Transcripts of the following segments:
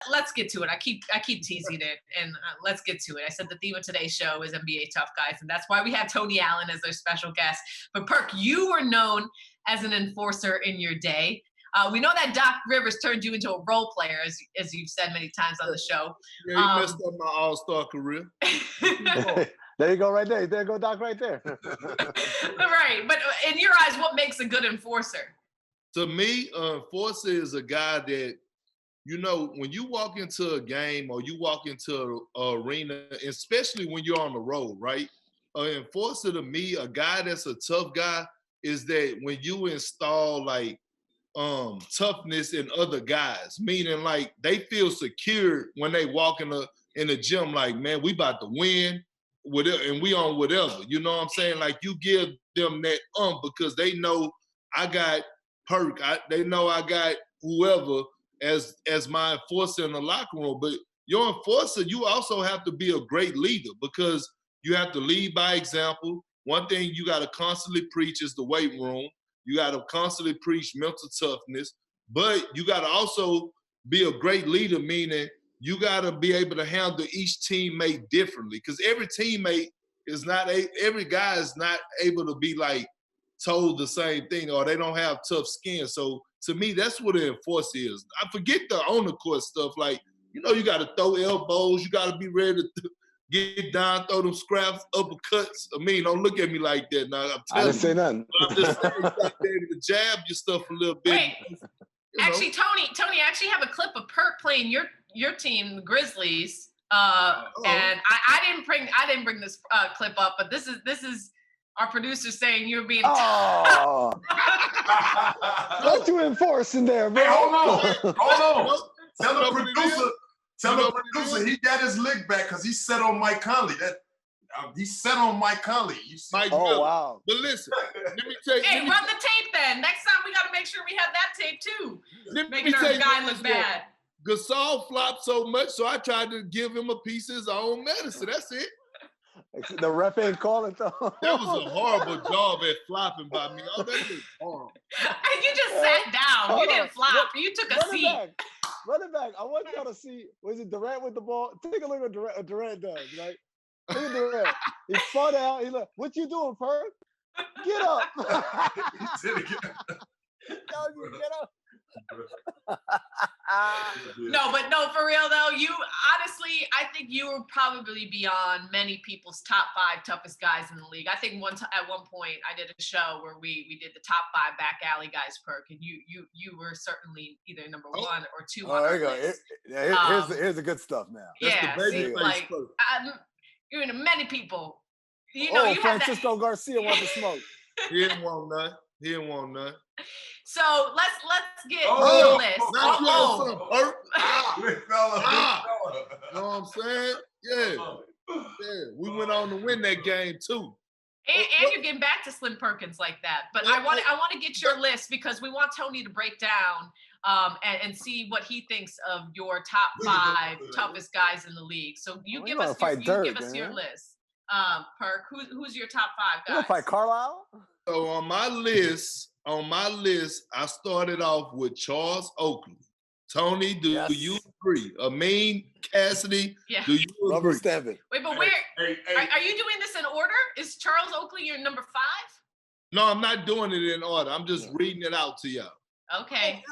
let's get to it. I keep teasing it, and let's get to it. I said the theme of today's show is NBA tough guys, and that's why we have Tony Allen as our special guest. But Perk, you were known as an enforcer in your day. We know that Doc Rivers turned you into a role player, as you've said many times on the show. Yeah, he messed up my all-star career. There you go, right there. There you go, Doc, right there. Right, but in your eyes, what makes a good enforcer? To me, enforcer is a guy that, when you walk into a game or you walk into an arena, especially when you're on the road, right? An enforcer to me, a guy that's a tough guy, is that when you install like toughness in other guys, meaning like they feel secure when they walk in the gym, like, man, we about to win, whatever, and we on whatever. You know what I'm saying? Like you give them that because they know I got Perk, they know I got whoever as my enforcer in the locker room. But your enforcer, you also have to be a great leader because you have to lead by example. One thing you got to constantly preach is the weight room. You got to constantly preach mental toughness, but you got to also be a great leader, meaning you got to be able to handle each teammate differently because every teammate is not, every guy is not able to be like told the same thing or they don't have tough skin. So to me, that's what an enforcer is. I forget the on-the-court stuff. Like, you got to throw elbows. You got to be ready to get down, throw them scraps, uppercuts. I mean, don't look at me like that now. I didn't say nothing. I'm just saying you got to be able to jab your stuff a little bit. Wait, actually, Tony, I actually have a clip of Perk playing your team, the Grizzlies. And I didn't bring this clip up, but this is our producer saying you're being. Oh, what you enforcing there, bro? Hey, hold on. Tell the producer he got his lick back because he set on Mike Conley. He set on Mike Conley. Wow. But listen, let me tell you. Hey, run the tape then. Next time we got to make sure we have that tape too. Making our guy look bad. Gasol flopped so much, so I tried to give him a piece of his own medicine. That's it. The ref ain't calling though. That was a horrible job at flopping by me. Oh, that was horrible. And you just sat down. You didn't flop. You took a seat. Run it back. I want y'all to see. Was it Durant with the ball? Take a look at what Durant does, right? Look at Durant. He fought out. He like, what you doing, Perk? Get up. Get up. No, for real though, you honestly, I think you were probably beyond many people's top 5 toughest guys in the league. I think at one point I did a show where we did the top 5 back alley guys, Perk, and you were certainly either number 1 or 2. Oh, there you go. Here's the good stuff now. Many people. Francisco Garcia wants to smoke. He didn't want none. So let's get the list. You know what I'm saying? Yeah. We went on to win that game too. And you're getting back to Slim Perkins like that. But I want to get your list because we want Tony to break down and see what he thinks of your top 5 toughest guys in the league. So you give us your list. Perk, who's your top 5 guys? You gonna fight Carlisle? So on my list, I started off with Charles Oakley. Tony, do you agree? Amin, Cassidy, do you agree? Rubber stamping. Wait, but where are you doing this in order? Is Charles Oakley your number 5? No, I'm not doing it in order. I'm just reading it out to y'all. Okay.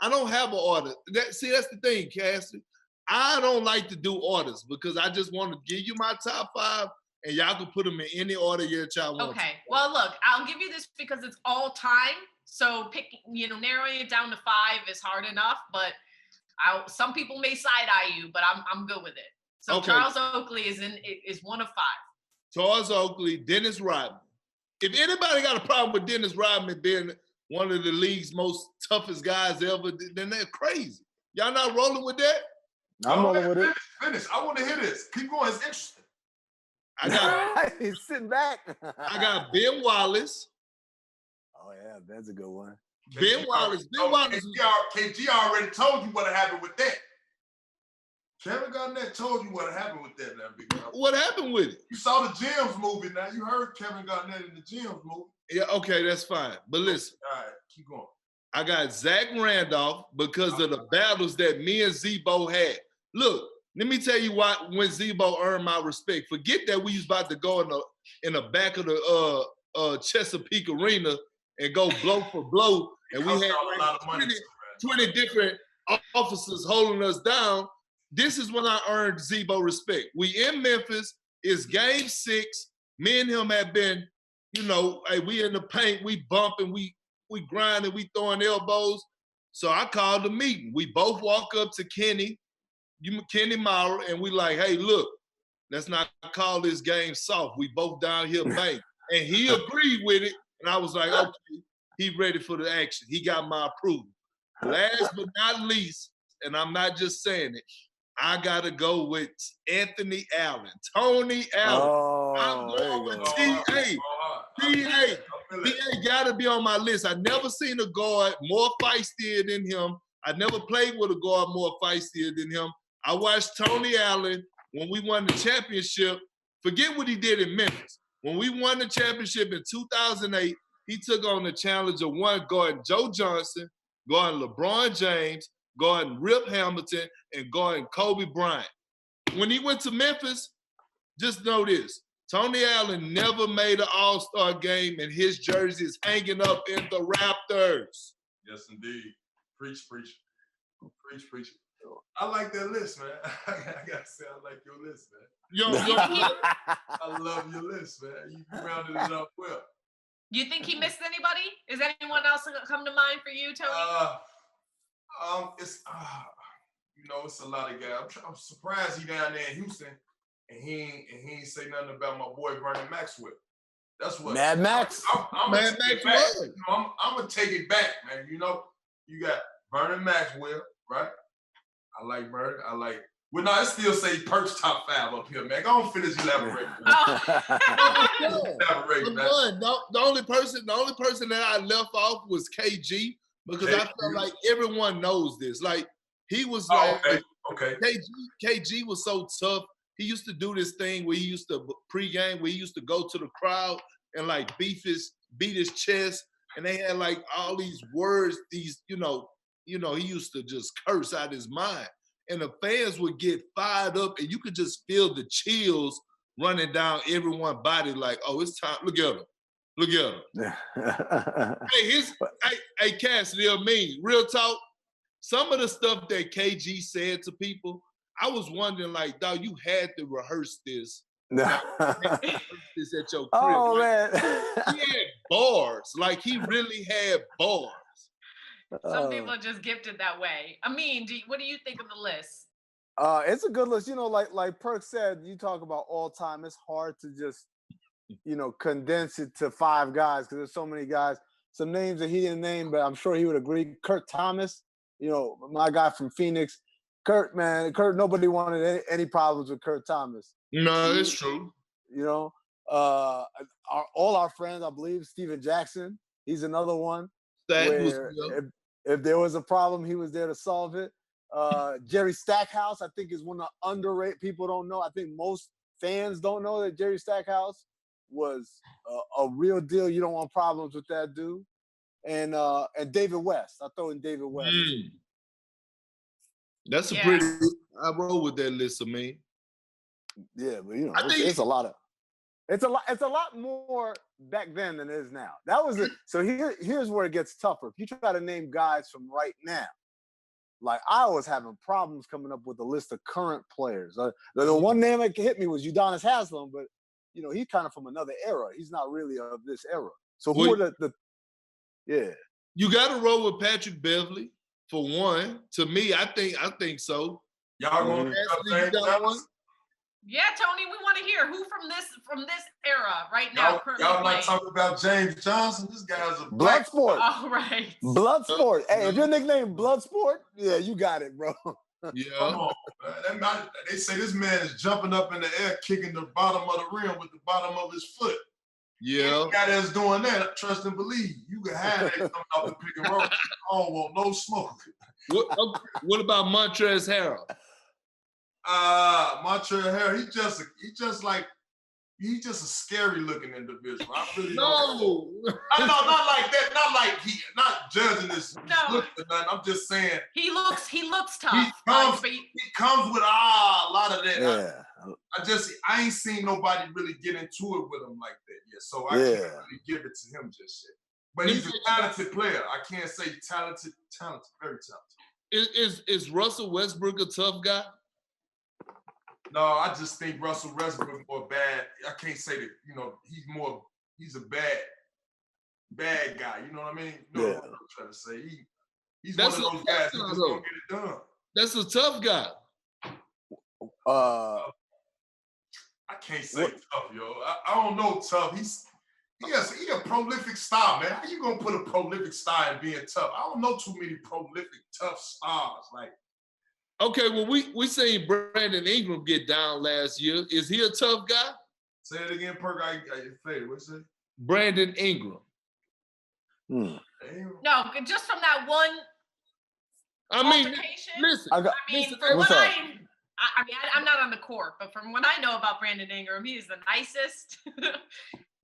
I don't have an order. That's the thing, Cassidy. I don't like to do orders because I just want to give you my top 5 and y'all can put them in any order that y'all want. Okay. Well, look, I'll give you this because it's all time. So narrowing it down to 5 is hard enough, but some people may side-eye you, but I'm good with it. So okay. Charles Oakley is one of 5. Charles Oakley, Dennis Rodman. If anybody got a problem with Dennis Rodman being one of the league's most toughest guys ever, then they're crazy. Y'all not rolling with that? I'm rolling with it. Finish. I want to hear this. Keep going. It's interesting. He's sitting back. I got Ben Wallace. Oh yeah, that's a good one. Ben Wallace. KG already told you what happened with that. Kevin Garnett told you what happened with that. What happened with it? You saw the Gems movie. Now you heard Kevin Garnett in the Gems movie. Yeah, okay, that's fine. But listen. All right, keep going. I got Zach Randolph because of the battles that me and Zebo had. Look, let me tell you why when Zebo earned my respect. Forget that we was about to go in the back of the Chesapeake Arena and go blow for blow, and we had like 20 different officers holding us down. This is when I earned Zebo respect. We in Memphis. It's game 6. Me and him have been, hey, we in the paint, we bumping, we grinding, we throwing elbows. So I called a meeting. We both walk up to Kenny Maurer, and we like, hey, look, let's not call this game soft. We both down here bang. And he agreed with it. And I was like, okay, he ready for the action. He got my approval. Last but not least, and I'm not just saying it, I got to go with Anthony Allen. Tony Allen. I'm going with T.A. T.A. got to be on my list. I never seen a guard more feistier than him. I never played with a guard more feistier than him. I watched Tony Allen when we won the championship. Forget what he did in Memphis. When we won the championship in 2008, he took on the challenge of one guarding Joe Johnson, guarding LeBron James, guarding Rip Hamilton, and guarding Kobe Bryant. When he went to Memphis, just know this. Tony Allen never made an all-star game, and his jersey is hanging up in the Raptors. Yes, indeed. Preach. I like that list, man. I gotta say, I like your list, man. I love your list, man. You rounded it up well. Do you think he missed anybody? Is anyone else come to mind for you, Tony? It's it's a lot of guys. I'm surprised he down there in Houston and he ain't say nothing about my boy Vernon Maxwell. That's what Mad Max. I'm Mad Maxwell. I'm gonna take it back, man. You got Vernon Maxwell, right? I like Vernon. Well, no, I still say Perk's top 5 up here, man. Go on, finish elaborating. Elaborate, man. The only person that I left off was KG because I felt like everyone knows this. Like he was okay. KG was so tough. He used to do this thing where he used to pregame, where he used to go to the crowd and like beat his chest, and they had like all these words. He used to just curse out his mind. And the fans would get fired up, and you could just feel the chills running down everyone's body like, oh, it's time. Look at him. Hey, Cassidy, real talk, some of the stuff that KG said to people, I was wondering, like, dog, you had to rehearse this. No. This at your crib. Oh, like, man. He had bars. Like, he really had bars. Some people are just gifted that way. Amin, what do you think of the list? It's a good list. Like Perk said, you talk about all time. It's hard to just, condense it to 5 guys because there's so many guys. Some names that he didn't name, but I'm sure he would agree. Kurt Thomas, my guy from Phoenix. Kurt, nobody wanted any problems with Kurt Thomas. No, it's true. All our friends, I believe, Steven Jackson, he's another one. If there was a problem, he was there to solve it. Jerry Stackhouse, I think, is one of the underrated. People don't know. I think most fans don't know that Jerry Stackhouse was a real deal. You don't want problems with that dude. And David West. I throw in David West. That's pretty. I roll with that list of me. Yeah, but it's a lot of. It's a lot more back then than it is now. That was it. So here's where it gets tougher. If you try to name guys from right now, like I was having problems coming up with a list of current players. The one name that hit me was Udonis Haslem, but he's kind of from another era. He's not really of this era. So who are the You got to roll with Patrick Beverly for one. To me, I think so. Y'all going to Yeah, Tony, we want to hear who from this era right now. Y'all not talking about James Johnson. This guy's a Bloodsport. All right. Bloodsport. Hey, if your nickname Bloodsport, yeah, you got it, bro. Yeah. Come on, man. They say this man is jumping up in the air, kicking the bottom of the rim with the bottom of his foot. Yeah. Any guy that's doing that, trust and believe. You can have that coming off the pick and roll. I don't want no smoke. What about Montrezl Harrell? Montrezl Harrell, he just like he's just a scary looking individual. I really no. I know, not like that. Not like not judging this look or nothing. I'm just saying he looks tough. He comes with a lot of that. Yeah. I ain't seen nobody really get into it with him like that yet. So I can't really give it to him just yet. But he's a talented player. I can't say talented, very talented. Is Russell Westbrook a tough guy? No, I just think Russell Westbrook more bad. I can't say that, he's a bad guy. You know what I mean? You know what I'm trying to say. He's one of those guys who's just gonna get it done. That's a tough guy. I can't say tough, yo. I don't know tough. He's a prolific star, man. How you gonna put a prolific star in being tough? I don't know too many prolific tough stars. Like, okay, well, we seen Brandon Ingram get down last year. Is he a tough guy? Say it again, Perk. I faded. What's it? Brandon Ingram. No, just from that one. Listen. I'm not on the court, but from what I know about Brandon Ingram, he is the nicest.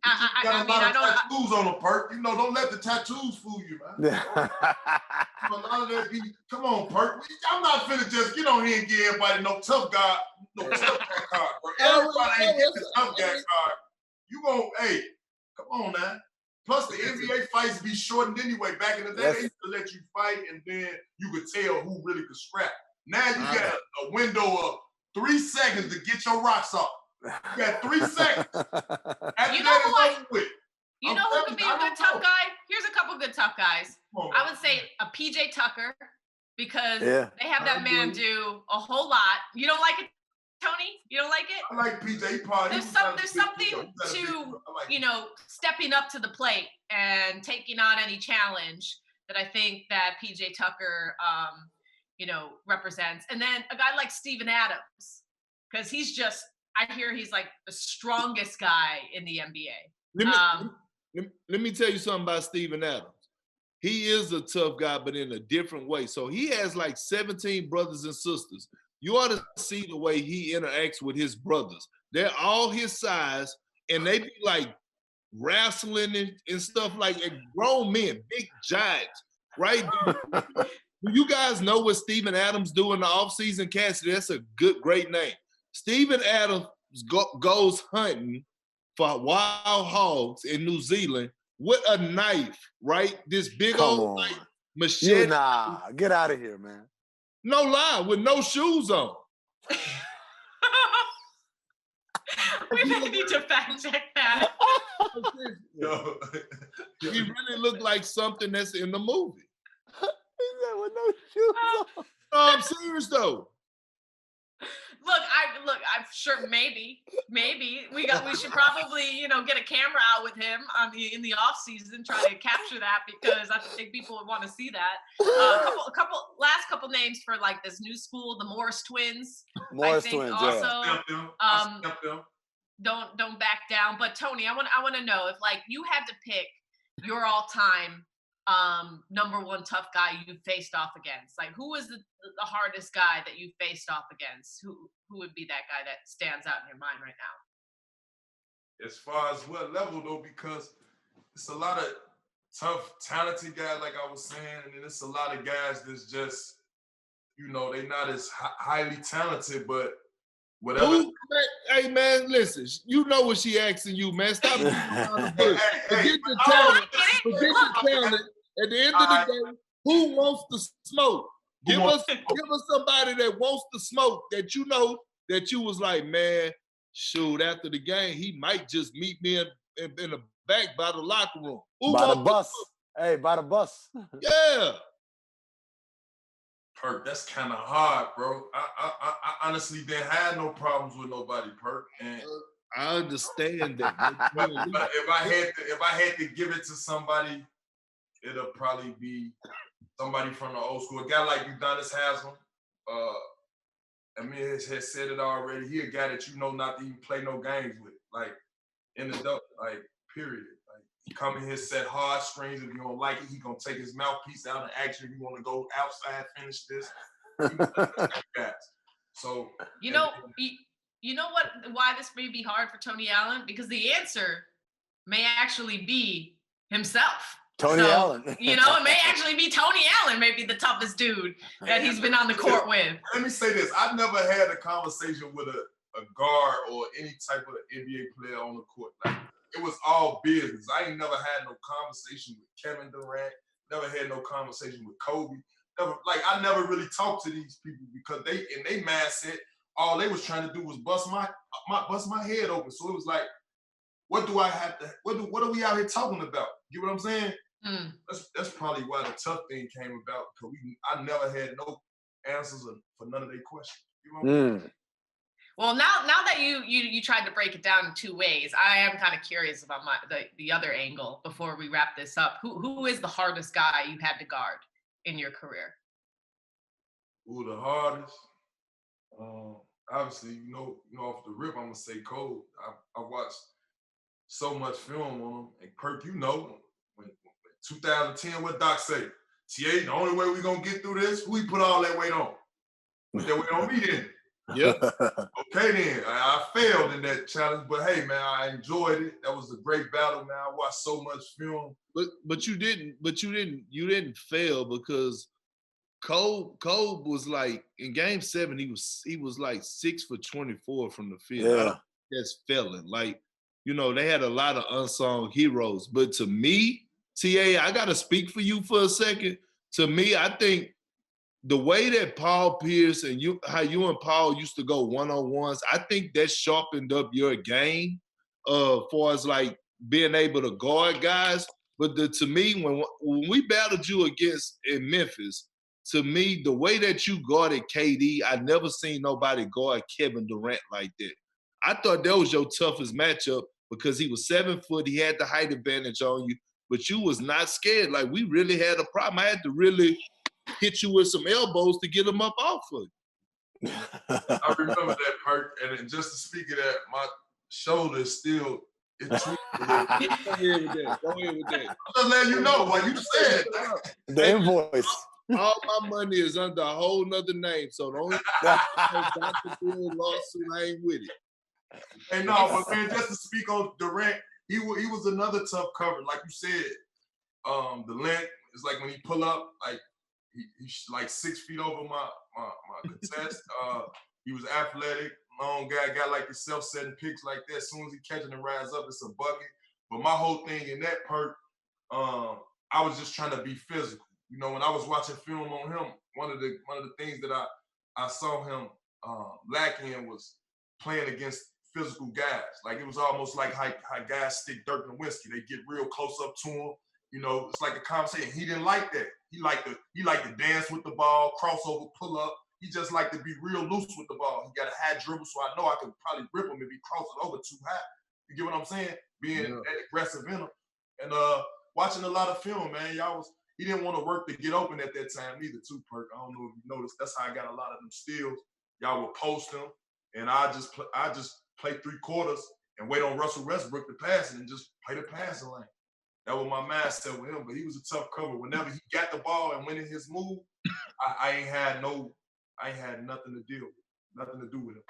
I don't tattoos on him, Perk. Don't let the tattoos fool you, man. A lot of that come on, Perk. I'm not finna just get on here and give everybody no tough guy card, bro. Everybody ain't get the tough guy card. You come on now. Plus the NBA fights be shortened anyway. Back in the day, they used to let you fight and then you could tell who really could scrap. Now you got a window of 3 seconds to get your rocks off. You got 3 seconds. You know who could be a good tough guy? Here's a couple good tough guys. I would say a PJ Tucker, because they have that man do a whole lot. You don't like it, Tony? You don't like it? I like PJ. There's something to stepping up to the plate and taking on any challenge that I think that PJ Tucker represents. And then a guy like Steven Adams, because I hear he's like the strongest guy in the NBA. Let me tell you something about Steven Adams. He is a tough guy, but in a different way. So he has like 17 brothers and sisters. You ought to see the way he interacts with his brothers. They're all his size, and they be like wrestling and stuff like grown men, big giants, right? Do you guys know what Steven Adams do in the offseason, Cassidy? That's a great name. Steven Adams goes hunting for wild hogs in New Zealand with a knife, right? This big old like, machete. Get out of here, man. No lie, with no shoes on. We may need to fact check that. He really looked like something that's in the movie. He said with no shoes on. No, I'm serious though. I'm sure maybe we should probably get a camera out with him in the off season, try to capture that, because I think people would want to see that. Last couple names for like this new school, the Morris twins. Twins, also, don't back down. But Tony, I want to know if like you had to pick your all-time number one tough guy you faced off against. Like, who was the hardest guy that you faced off against? Who would be that guy that stands out in your mind right now? As far as what level though, because it's a lot of tough, talented guys, like I was saying, and then it's a lot of guys that's just, they not as highly talented, but whatever. Hey man, listen, you know what she asking you, man. Stop. Forget the talent. Forget the talent. At the end of the day, who wants to smoke? Give us somebody that wants to smoke, that you know that you was like, man, shoot, after the game, he might just meet me in the back by the locker room. By the bus. Hey, by the bus. Yeah. Perk, that's kind of hard, bro. I honestly didn't have no problems with nobody, Perk. And I understand that. but if I had to give it to somebody, it'll probably be somebody from the old school. A guy like Udonis Haslam. Amin has said it already. He a guy that not to even play no games with. Like, in the dope, like, period. Like, he come in here, set hard screens. If you don't like it, he gonna take his mouthpiece out and ask you if you want to go outside, finish this. Guys. So you know why this may be hard for Tony Allen? Because the answer may actually be himself. Tony Allen. You know, it may actually be Tony Allen, maybe the toughest dude that he's been on the court with. Let me say this. I've never had a conversation with a guard or any type of NBA player on the court. Like, it was all business. I ain't never had no conversation with Kevin Durant, never had no conversation with Kobe. I never really talked to these people because they, in their mindset, all they was trying to do was bust my head open. So it was like, what are we out here talking about? You know what I'm saying? Mm. That's probably why the tough thing came about, because I never had no answers for none of their questions. You know what I mean? Well, now that you tried to break it down in two ways, I am kind of curious about the other angle before we wrap this up. Who is the hardest guy you had to guard in your career? Ooh, the hardest? Obviously, you know, off the rip, I'm gonna say Cole. I watched so much film on him. And Perk, you know, when 2010, what Doc say? TA, the only way we gonna get through this, who he put all that weight on? Put that weight on me then. Yep. Okay then. I failed in that challenge, but hey man, I enjoyed it. That was a great battle, man. I watched so much film. But you didn't fail, because Cole was like, in game 7, he was like 6 for 24 from the field. Yeah. That's failing. Like, you know, they had a lot of unsung heroes. But to me, TA, I gotta speak for you for a second. To me, I think the way that Paul Pierce and how you and Paul used to go one-on-ones, I think that sharpened up your game for as like being able to guard guys. But to me, when we battled you against in Memphis, to me, the way that you guarded KD, I never seen nobody guard Kevin Durant like that. I thought that was your toughest matchup because he was 7 foot, he had the height advantage on you, but you was not scared. Like, we really had a problem. I had to really hit you with some elbows to get him up off of you. I remember that, Perk, and then just to speak of that, my shoulder is still tweaked a little bit. Go ahead with that. I'm just letting you know what you said. The invoice. All my money is under a whole nother name, so the only Dr. Bill lawsuit, I ain't with it. Hey, no, but man, just to speak on Durant, he was another tough cover. Like you said, the length is like when he pull up, like he's like 6 feet over my contest. He was athletic, long guy, got like the self-setting picks like that. As soon as he catching and rise up, it's a bucket. But my whole thing in that, Perk, I was just trying to be physical. You know, when I was watching film on him, one of the things that I saw him lacking in was playing against physical guys. Like, it was almost like how guys stick Dirk Nowitzki. They get real close up to him. You know, it's like a conversation. He didn't like that. He liked to dance with the ball, crossover, pull up. He just liked to be real loose with the ball. He got a high dribble, so I know I could probably rip him if he crosses over too high. You get what I'm saying? Being that aggressive in him. And watching a lot of film, man, he didn't want to work to get open at that time either, too, Perk. I don't know if you noticed. That's how I got a lot of them steals. Y'all would post them, and I just play 3 quarters and wait on Russell Westbrook to pass it and just play the passing lane. That was my mindset with him, but he was a tough cover. Whenever he got the ball and went in his move, I ain't had nothing to deal with, nothing to do with him.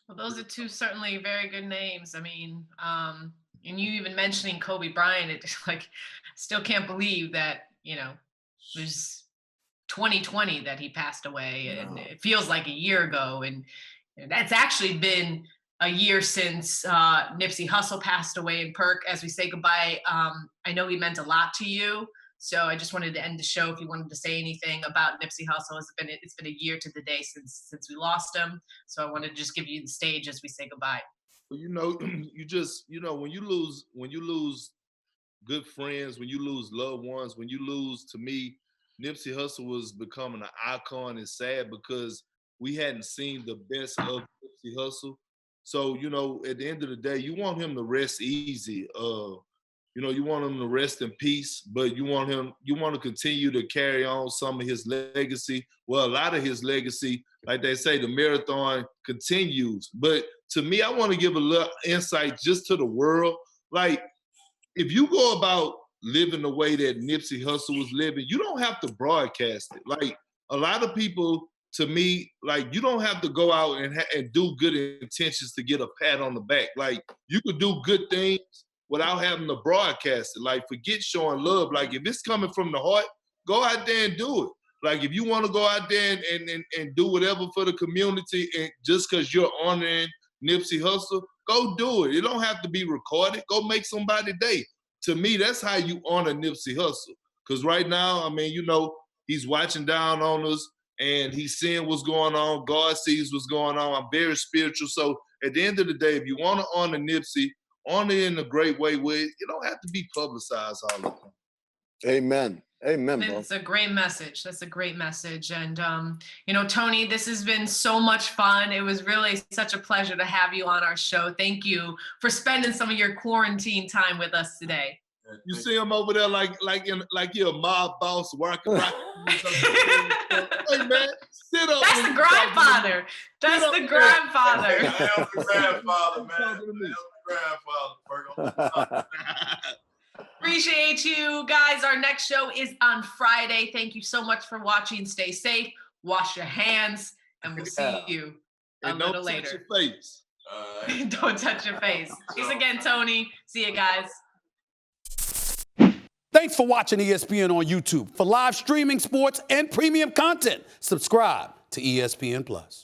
Well, those are 2 certainly very good names. I mean, and you even mentioning Kobe Bryant, it just like, still can't believe that, you know, it was 2020 that he passed away, and it feels like a year ago. And that's actually been a year since Nipsey Hussle passed away. And Perk, as we say goodbye, I know he meant a lot to you. So I just wanted to end the show if you wanted to say anything about Nipsey Hussle. It's been a year to the day since we lost him. So I wanted to just give you the stage as we say goodbye. Well, you know, when you lose good friends, when you lose loved ones, when you lose, to me, Nipsey Hussle was becoming an icon. And sad because we hadn't seen the best of Nipsey Hussle. So, you know, at the end of the day, you want him to rest easy. You know, you want him to rest in peace, but you want to continue to carry on some of his legacy. Well, a lot of his legacy, like they say, the marathon continues. But to me, I want to give a little insight just to the world. Like, if you go about living the way that Nipsey Hussle was living, you don't have to broadcast it. Like, a lot of people, to me, like, you don't have to go out and do good intentions to get a pat on the back. Like, you could do good things without having to broadcast it. Like, forget showing love. Like, if it's coming from the heart, go out there and do it. Like, if you want to go out there and do whatever for the community, and just because you're honoring Nipsey Hussle, go do it. It don't have to be recorded. Go make somebody's day. To me, that's how you honor Nipsey Hussle. Because right now, I mean, you know, he's watching down on us, and he's seeing what's going on. God sees what's going on. I'm very spiritual. So at the end of the day, if you want to honor Nipsey, honor in a great way with it. You don't have to be publicized all the time. Amen. Amen, bro. It's a great message. That's a great message. And, you know, Tony, this has been so much fun. It was really such a pleasure to have you on our show. Thank you for spending some of your quarantine time with us today. You see him over there like you're a mob boss working. Hey, man, sit up. That's the grandfather. That's the grandfather. That's the grandfather, man. That's the grandfather. Appreciate you guys. Our next show is on Friday. Thank you so much for watching. Stay safe. Wash your hands. And we'll see you a little later. Don't touch your face. Don't touch your face. Thanks again, Tony. See you guys. Thanks for watching ESPN on YouTube. For live streaming, sports, and premium content, subscribe to ESPN+.